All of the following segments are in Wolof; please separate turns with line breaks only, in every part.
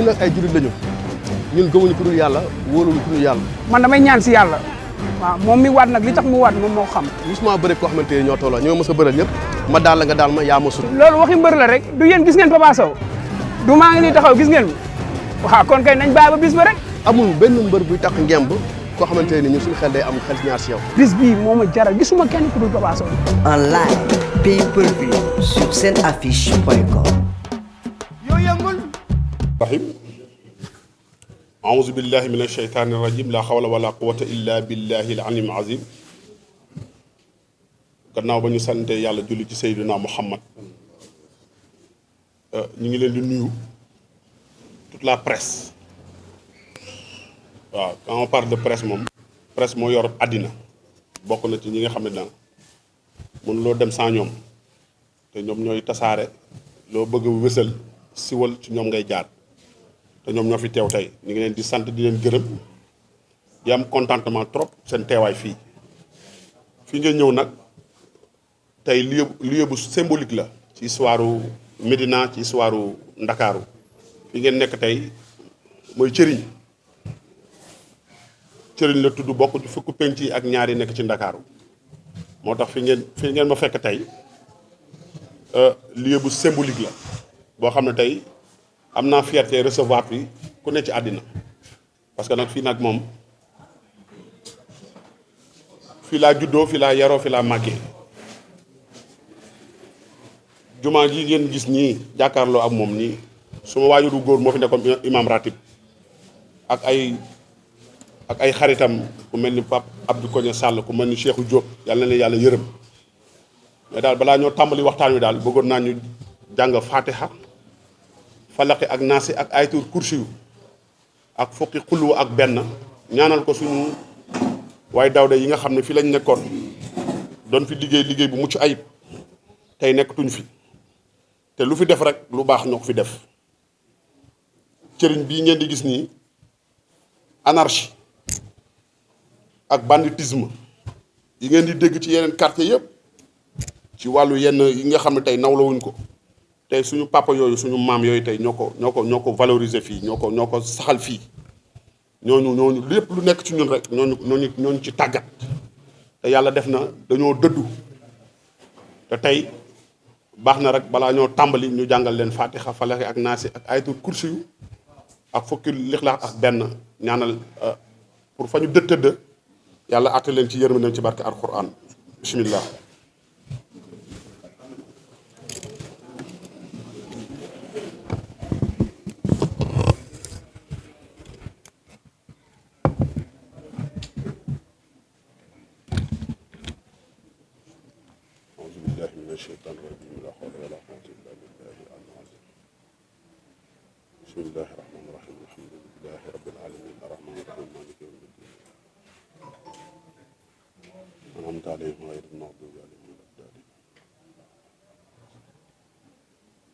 ñun nag ay jullit lañu ñun gëmuñu ku dul yàlla wóoluñu ku dul yàlla.
man damay ñaan si yàlla waaw moom mi waat nag li tax mu waat moom moo xam.
gisuma bëri koo xamante ne ñoo tolloo ñoo mës a bëral ñëpp ma daal la nga daal ma yaa ma sut.
loolu waxi mbër la rek du yéen gis ngeen Papa Sow du maa ngi nii taxaw gis ngeen waaw kon kay nañ bàyyi ba bis ba rek.
amul benn mbër buy tax ngemb koo xamante ne ñun suñu xel day am xel ñaar si yow.
bis bii moo ma jaral gisuma kenn ku dul Papa Sow.
En live, pay-per-view sur senaffiche.com.
rahim aouzu billahi min asheytaani rajim la xawla wala quwata illa billahi al alim azim gannaaw ba ñu sante yàlla julli ci Seydina Muhammad ñu ngi leen di nuyu toute la presse waaw quand on parle de presse moom presse moo yor àddina bokk na ci ñi nga xam ne daan mun loo dem sans ñoom te ñoom ñooy tasaare loo bëgg a wësal siwal ci ñoom ngay jaar te ñoom ñoo fi teew tey ñu ngi leen di sant di leen gërëm di am contentement trop seen teewaay fii ngeen ñëw nag tey lieu bu symbolique la ci histoire Médina ci histoire Ndakaaru fi ngeen nekk tey mooy cëriñ la tudd bokk ci fukki penc yi ak ñaari nekk ci Ndakaaru moo tax fi ngeen ma fekk tey lieu bu symbolique la boo xam ne tey am naa fierté recevoir fi ku ne ci àddina parce que nag fii nag moom fii laa juddoo fii laa yaroo fii laa màggee jumaa ji ngeen gis nii jàkkaarloo ak moom nii suma waajuru góor moo fi nekkoon imam ratib ak ay xaritam ku mel ni Pape Abdou Koñe Sall ku mel ni Cheikhou Diop yàlla na leen yàlla yërëm mais daal balaa ñoo tàmbali waxtaan wi daal bëggoon naa ñu jàng fatiha falaqi ak naasi ak ayatul kursi yu ak fukki xullu ak benn ñaanal ko suñu waaye dawda yi nga xam ne fii lañ nekkoon doon fi liggéey bu mucc ayib tey nekkatuñ fi te lu fi def rek lu baax ñoo ko fi def cëriñ bii ngeen di gis nii anarchie ak banditisme yi ngeen di dégg ci yeneen quartier yëpp ci wàllu yenn yi nga xam ne tey nawlawuñ ko tey suñu papa yooyu suñu maam yooyu tey ñoo ko valoriser fii ñoo ko saxal fii ñooñu lépp lu nekk ci ñun rek ñooñu ci tàggat te yàlla def na dañoo dëddu te tey baax na rek balaa ñoo tàmbali ñu jàngal leen fatiha falaqi ak naasi ak ayatul kursi yu ak fukki lixlaas ak benn ñaanal pour fa ñu tëdd yàlla àtte leen ci yërmandeem ci barke alquran bismillah الشيطان الرجيم لا حول ولا قوة إلا بالله العظيم بسم الله الرحمن الرحيم الحمد لله رب العالمين الرحمن الرحيم مالك يوم الدين أنعمت عليهم غير المغضوب عليهم ولا الضالين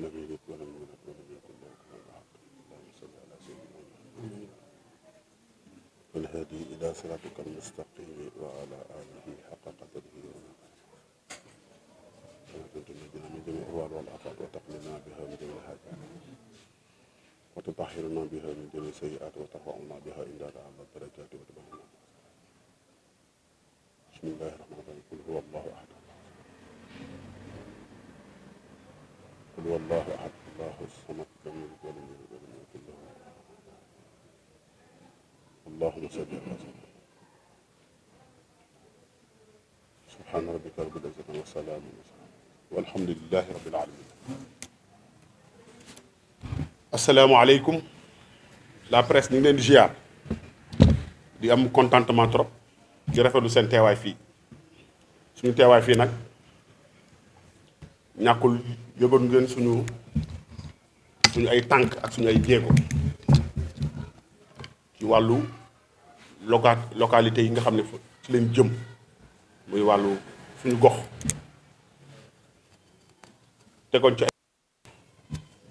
لم يلد ولم يولد ولم يكن له كفوا أحد اللهم صل على سيدنا محمد والهادي إلى صراطك المستقيم وعلى آله حق قدره تنجينا من جميع الأهوال والآفات وتقلنا بها من جميع الحاجات وتطهرنا بها من جميع السيئات وترفعنا بها عند أعلى الدرجات وتبلغنا بسم الله الرحمن الرحيم قل هو الله أحد قل هو الله أحد الله الصمد لم يلد ولم يولد ولم يكن له اللهم صل على سيدنا سبحان ربك رب العزة والسلام walhamdulillahi rabbil alamin asalaamaaleykum la presse ñu ngi leen di ziar di am contentement trop di rafetlu seen teewaay fii suñu teewaay fii nag ñàkkul yëgoon ngeen suñu ay tànk ak suñu ay jéego ci wàllu localité yi nga xam ne ci leen jëm muy wàllu suñu gox tegoon ci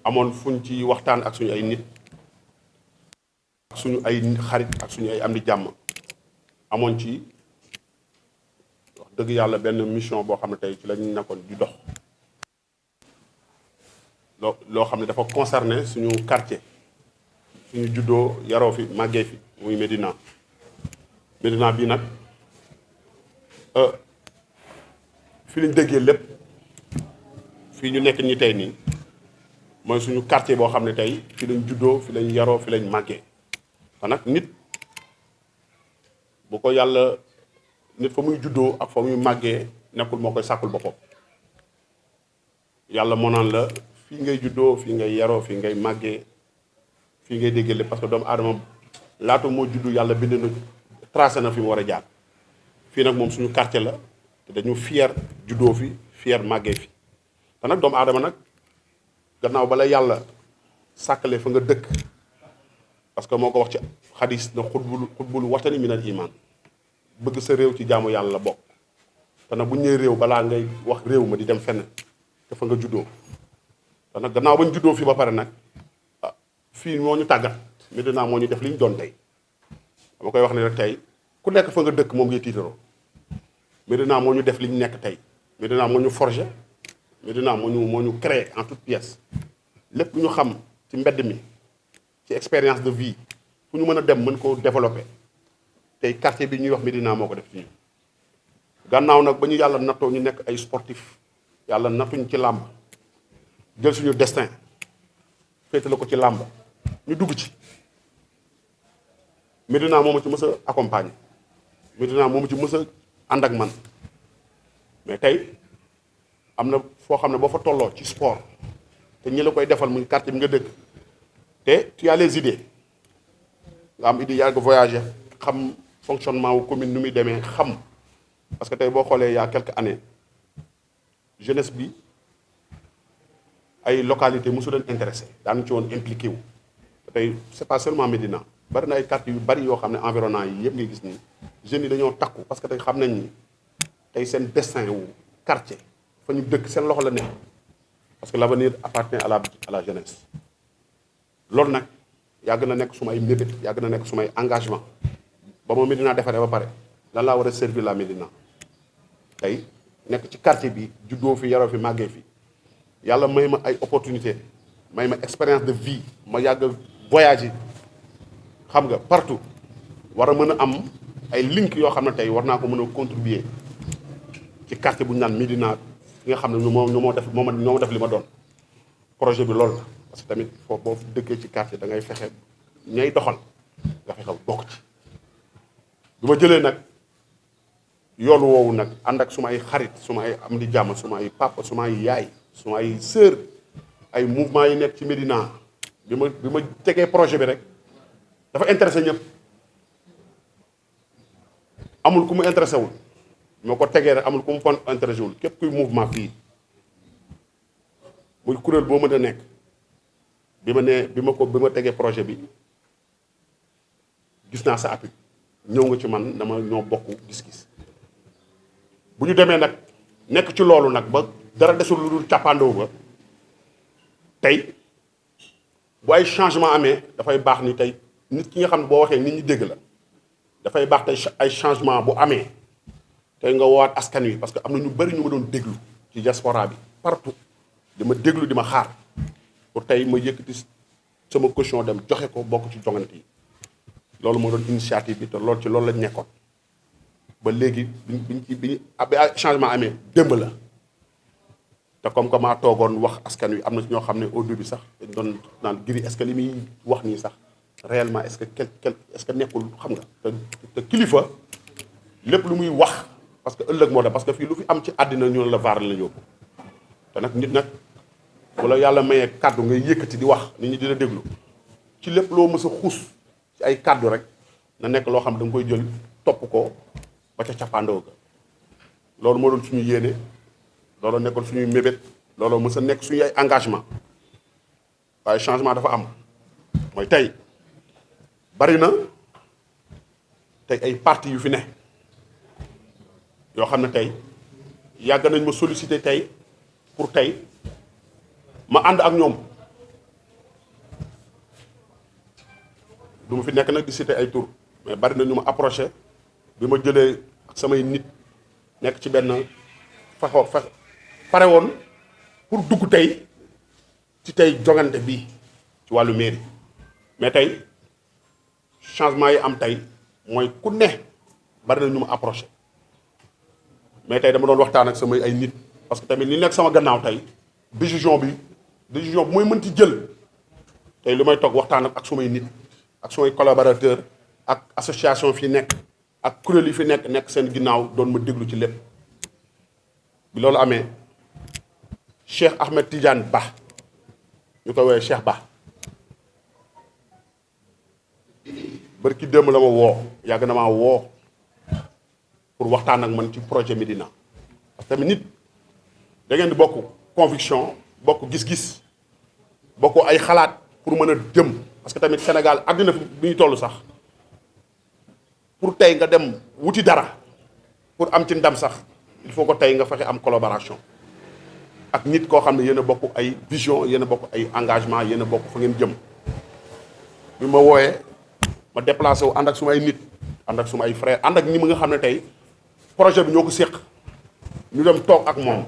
amoon fuñ ci waxtaan ak suñu ay nit ak suñu ay xarit ak suñu ay am di jàmm amoon ci wax dëgg yàlla benn mission boo xam ne tey ci lañu nekkoon di dox loo xam ne dafa concerné suñu quartier fi ñu juddoo yaroo fi màggee fi muy Médina Médina bii nag fi lañ déggee lépp fii ñu nekk ñi tey nii mooy suñu quartier boo xam ne tey fi lañ juddoo fi lañ yaroo fi lañ màggee te nag nit bu ko yàlla nit fa muy juddoo ak fa muy màggee nekkul moo koy sàkkul boppam yàlla moo naan la fii ngay juddoo fii ngay yaroo fii ngay màggee fii ngay déggee lépp parce que doomu aadama laata moo juddu yàlla bind na tracé na fi mu war a jaar fii nag moom suñu quartier la te dañu fier juddoo fi fier màggee fi te nag doomu aadama nag gannaaw bala yàlla sàkkale fa nga dëkk parce que moo ko wax ci xadis na xutbul watani minal iman bëgg sa réew ci jaamu yàlla la bokk te nag bu ñu nee réew balaa ngay wax réew ma di dem fenn te fa nga juddoo te nag gannaaw ba ñu juddoo fii ba pare nag fii moo ñu tàggat Médina moo ñu def li ñu doon tey dama koy wax ne rek tey ku nekk fa nga dëkk moom ngay tiitaroo Médina moo ñu def li ñu nekk tey Médina moo ñu forger Médina moo ñu créé en toute pièce lépp lu ñu xam ci mbedd mi ci expérience de vie fu ñu mën a dem mën koo développer tey quartier bi ñuy wax Médina moo ko def ci ñu gannaaw nag ba ñu yàlla nattoo ñu nekk ay sportif yàlla nattuñ ci làmb jël suñu destin féetale ko ci làmb ñu dugg ci Médina moo ma ci mës a accompagner Médina moo ma ci mës a ànd ak man mais tey am na foo xam ne boo fa tolloo ci sport te ñi la koy defal muy quartier bi nga dëkk te tu as les idées nga am idée yàgg voyager xam fonctionnement wu commune nu muy demee xam parce que tey boo xoolee il y a quelques années jeunesse bi ay localité mosu leen intéressé daanu ci woon impliqué wu tey c'est pas seulement Médina bari na ay quartiers yu bari yoo xam ne environnant yi yëpp ngay gis nii jeunes yi dañoo takku parce que tey xam nañ ni tey seen destin wu quartier fa ñu dëkk seen loxo la nekk parce que l'avenir appartient à la jeunesse loolu nag yàgg na nekk sumay mébét yàgg na nekk sumay engagement ba ma Médina defaree ba pare lan laa war a servir la Médina tey nekk ci quartier bi juddoo fi yaroo fi màggee fi yàlla may ma ay opportunité may ma expérience de vie ma yàgg voyage xam nga partout war a mën a am ay link yoo xam ne tey war naa ko mën a contribuer ci quartier bu ñu naan Médina fi nga xam ne ñoo def li ma doon projet bi loolu la parce que tamit foofu boo dëkkee ci quartier da ngay fexe ñay doxal nga fexe bokk ci du ma jëlee nag yoon woowu nag ànd ak suma ay xarit suma ay am di jàmm suma ay papa suma ay yaay suma ay sœur ay mouvement yi nekk ci Médina bi ma tegee projet bi rek dafa intéressé ñëpp amul ku mu intéressé wul moo ko tegee rek amul ku mu kon intéressé wul képp kuy mouvement fii muy kuréel boo mën a nekk bi ma tegee projet bi gis naa sa appui ñëw nga ci man dama ñoo bokk gis-gis bu ñu demee nag nekk ci loolu nag ba dara desul lu dul càppaandaw ba tey bu ay changement amee dafay baax ni tey nit ki nga xam ne boo waxee nit ñi dégg la dafay baax tey ay changement bu amee tey nga woowaat askan wi parce que am na ñu bari ñu ma doon déglu ci diaspora bi partout di ma déglu di ma xaar pour tey ma yëkkati sama caution dem joxe ko bokk ci jongante yi loolu moo doon initiative bi te loolu ci loolu lañ nekkoon ba léegi bi changement amee démb la te comme que maa toogoon wax askan wi am na ci ñoo xam ne au début sax dañ doon naan Gris est-ce que li muy wax nii sax réellement est-ce que nekkul xam nga te kilifa lépp lu muy wax parce que ëllëg moo da parce que fii lu fi am ci àddina ñu la vaar la yóbbu te nag nit nag wala yàlla mayee kàddu ngay yëkkati di wax nit ñi dina déglu ci lépp loo mës a xuus ci ay kàddu rek na nekk loo xam da nga koy jël topp ko ba ca cappaandoo ga loolu moo doon suñu yéene looloo nekkoon suñuy mébét looloo mës a nekk suñu ay engagement waaye changement dafa am mooy tey bari na tey ay parti yu fi ne yoo xam ne tey yàgg nañ ma solliciter tey pour tey ma ànd ak ñoom du ma fi nekk nag di citer ay tur mais bari na ñu ma approché bi ma jëlee ak samay nit nekk ci benn pare woon pour dugg tey ci tey jongante bi ci wàllu mairie mais tey changement yi am tey mooy ku ne bari na ñu ma approché mais tey dama doon waxtaan ak samay ay nit parce que tamit li nekk sama gannaaw tey décision bu mooy mënti jël tey lu may toog waxtaan ak sumay nit ak sumay collaborateur ak association fi nekk ak kuréel yi fi nekk seen ginnaaw doon ma déglu ci lépp bi loolu amee Cheikh Ahmed Tidiane Ba ñu koy woowee Cheikh Ba bërki démb la ma woo yàgg na maa woo pour waxtaan ak man ci projet Médina parce que tamit nit da ngeen di bokk conviction bokk gis-gis bokk ay xalaat pour mën a jëm parce que tamit Sénégal àddina bi ñu toll sax pour tey nga dem wuti dara pour am ci ndam sax il faut que tey nga fexe am collaboration ak nit koo xam ne yéen a bokk ay vision yéen a bokk ay engagement yéen a bokk fa ngeen jëm bi ma wooyee ma déplacé wu ànd ak suma ay nit ànd ak suma ay frère ànd ak ñi nga xam ne tey projet bi ñoo ko séq ñu dem toog ak moom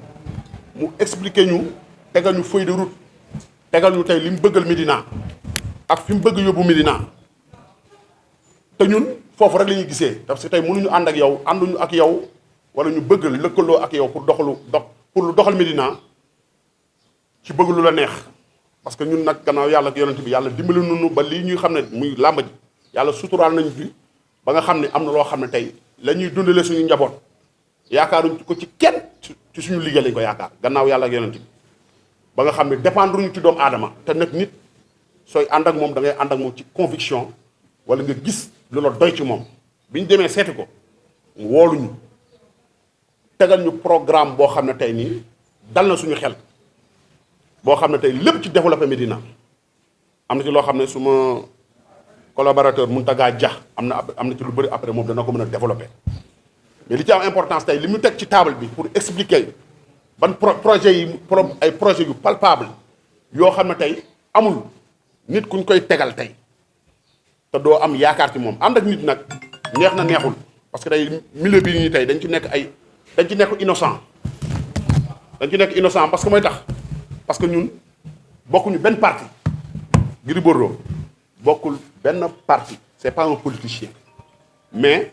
mu expliquer ñu tegal ñu feuille de route tegal ñu tey li mu bëggal Médina ak fi mu bëgg yóbbu Médina te ñun foofu rek la ñuy gisee parce que tey mënuñu ànd ak yow ànduñu ak yow wala ñu bëgg lëkkaloo ak yow pour lu doxal Médina ci bëgg lu la neex parce que ñun nag gannaaw yàlla ak yonent bi yàlla dimbali nunu ba lii ñuy xam ne muy làmb ji yàlla suturaal nañu fi ba nga xam ne am na loo xam ne tey la ñuy dundale suñu njaboot yaakaaruñ ko ci kenn ci suñu liggéey lañ ko yaakaar gannaaw yàlla ak yonent bi ba nga xam ne dépendre ñu ci doomu aadama te nag nit sooy ànd ak moom da ngay ànd ak moom ci conviction wala nga gis lu la doy ci moom bi ñu demee seeti ko mu wooluñu tegal ñu programme boo xam ne tey nii dal na suñu xel boo xam ne tey lépp ci développé Médina am na ci loo xam ne suma collaborateur Mountaga Dia am na ci lu bëri après moom dana ko mën a développé mais li ci am importance tey li mu teg ci table bi pour expliquer ban projet yi ay projet yu palpable yoo xam ne tey amul nit kuñ koy tegal tey te doo am yaakaar ci moom ànd ak nit nag neex na neexul parce que tey milieu bi nii tey dañ ci nekk innocent parce que mooy tax parce que ñun bokkuñu benn parti Gris Bordeaux bokkul benn parti c'est pas un politicien mais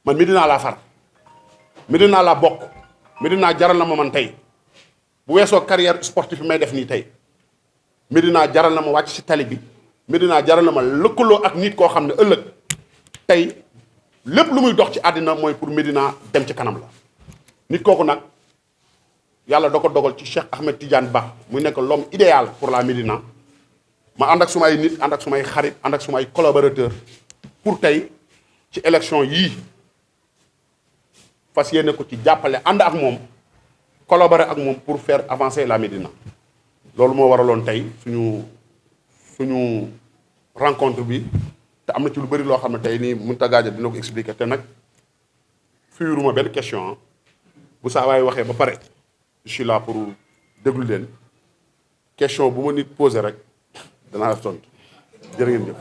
man Médina laa far Médina laa bokk Médina jaral na ma man tey bu weesoo carrière sportive bi may def nii tey Médina jaral na ma wàcc ci tali bi Médina jaral na ma lëkkaloo ak nit koo xam ne ëllëg tey lépp lu muy dox ci àddina mooy pour Médina dem ci kanam la nit kooku nag yàlla da ko dogal ci Cheikh Ahmed Tidiane Ba muy nekk l'homme idéal pour la Médina ma ànd ak sumay nit ànd ak sumay xarit ànd ak sumay collaborateur pour tey ci élection yii fas yéene ko ci jàppale ànd ak moom collaborer ak moom pour faire avancer la Médina loolu moo waraloon tey suñu rencontre bi te am na ci lu bëri loo xam ne tey nii Mountaga Dia dina ko expliquer te nag fiiruma benn question bu saa waay waxee ba pare je suis là pour déglu leen question bu ma nit posé rek danaa def tontu jërë ngeen jëf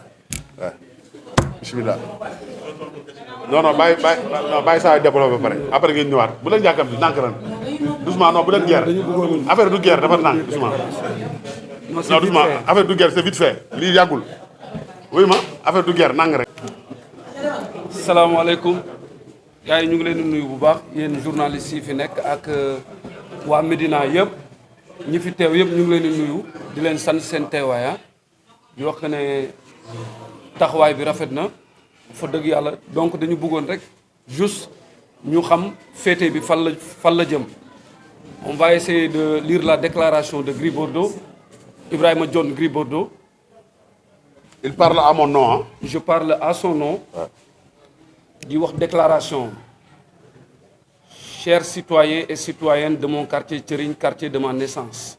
waaw bismillah non bàyyi saa développé ba pare après ngeen ñëwaat bu leen jàkkam si nànk ran doucement non bu leen guerre affaire du guerre dafa nànk doucement non doucement affaire du guerre c'est vite fait lii yàggul oui ma affaire du guerre nang rek.
salaamaaleykum gars yi ñu ngi leen di nuyu bu baax yéen journalistes yi fi nekk ak waa Médina yëpp ñi fi teew yëpp ñu ngi leen di nuyu di leen sant seen teewaaya di wax ne taxawaay bi rafet na fa dëgg yàlla donc dañu bëggoon rek juste ñu xam féete bi fan la jëm. On va essayer de lire la déclaration de Gris Bordeaux, Ibrahima John Gris Bordeaux.
Il parle à mon nom. Hein?
Je parle à son nom. Di wax déclaration. Chers citoyens et citoyennes de mon quartier Thierry, quartier de ma naissance.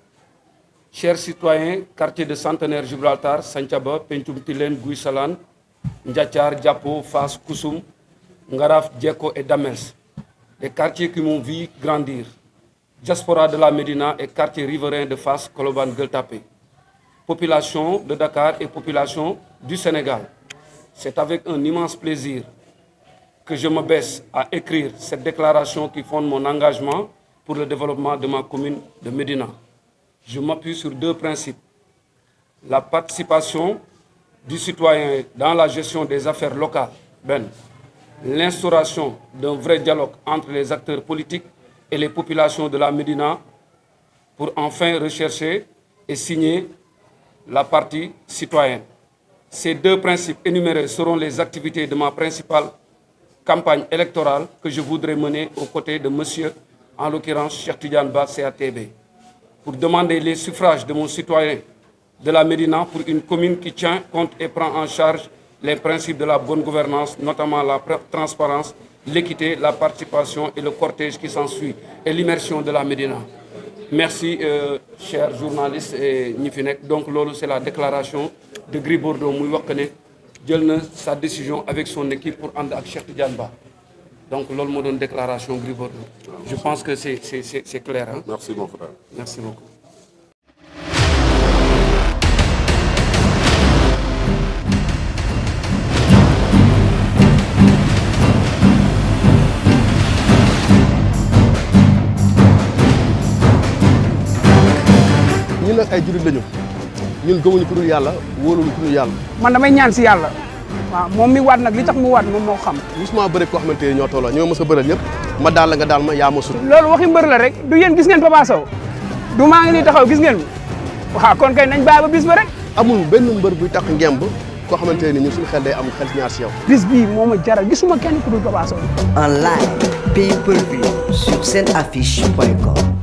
Chers citoyens, quartier de Centenaire Gibraltar, Santhiaba, Pencum Tilène, Guy Salane, Ndiathiar, Diapo, Fass, Koussoum, Ngaraf, Djeko et Damels. Des quartiers qui m'ont vu grandir. Diaspora de la Médina et quartier riverain de Fass, Colobane, Gueule Tapée. Population de Dakar et population du Sénégal. C'est avec un immense plaisir que je me baisse à écrire cette déclaration qui fonde mon engagement pour le développement de ma commune de Médina. Je m'appuie sur deux principes. La participation du citoyen dans la gestion des affaires locales, l'instauration d'un vrai dialogue entre les acteurs politiques et les populations de la Médina pour enfin rechercher et signer la partie citoyenne. Ces deux principes énumérés seront les activités de ma principale campagne électorale que je voudrais mener aux côtés de monsieur, en l'occurrence Cheikh Tidiane Ba, CATB, pour demander les suffrages de mon citoyen de la Médina pour une commune qui tient compte et prend en charge les principes de la bonne gouvernance, notamment la transparence, l'équité, la participation et le cortège qui s'ensuit, et l'immersion de la Médina. Merci, chers journalistes et Nifinek. Donc, c'est la déclaration de Gris Bordeaux. Il sa décision avec son équipe pour andar avec Cheikh Tidiane Ba. Donc, c'est une déclaration Gris Bordeaux. Je pense que c'est clair. Hein?
Merci, mon frère.
Merci beaucoup.
ñun nag ay jullit lañu ñun gëmuñu ku dul yàlla wóoluñu ku dul yàlla.
man damay ñaan si yàlla waaw moom mi waat nag li tax mu waat moom moo xam.
gisuma bëri koo xamante ne ñoo tolloo ñoo mës a bëral ñëpp ma daal la nga daal ma yaa ma sut.
loolu waxi mbër la rek du yéen gis ngeen Papa Sow du maa ngi nii taxaw gis ngeen waaw kon kay nañ bàyyi ba bis ba rek.
amul benn mbër buy tax ngemb koo xamante ne ñun suñu xel day am xel ñaar si yow.
bis bii moo ma jaral gisuma kenn ku dul Papa Sow.
En live, pay-per-view sur SeneAffiche.com.